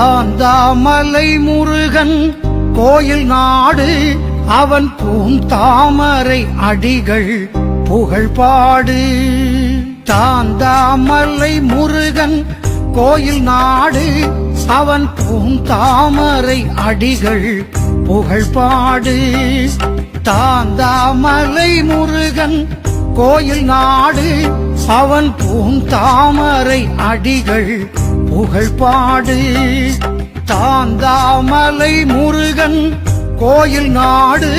தாந்தாமலை முருகன் கோயில் நாடு அவன் பூந்தாமரை அடிகள் புகழ்பாடு. தாந்தாமலை முருகன் கோயில் நாடு அவன் பூந்தாமரை அடிகள் புகழ்பாடு. தாந்தாமலை முருகன் கோயில் நாடு அவன் பூந்தாமரை அடிகள் புகழ்பாடு. தாந்தாமலை முருகன் கோயில் நாடு.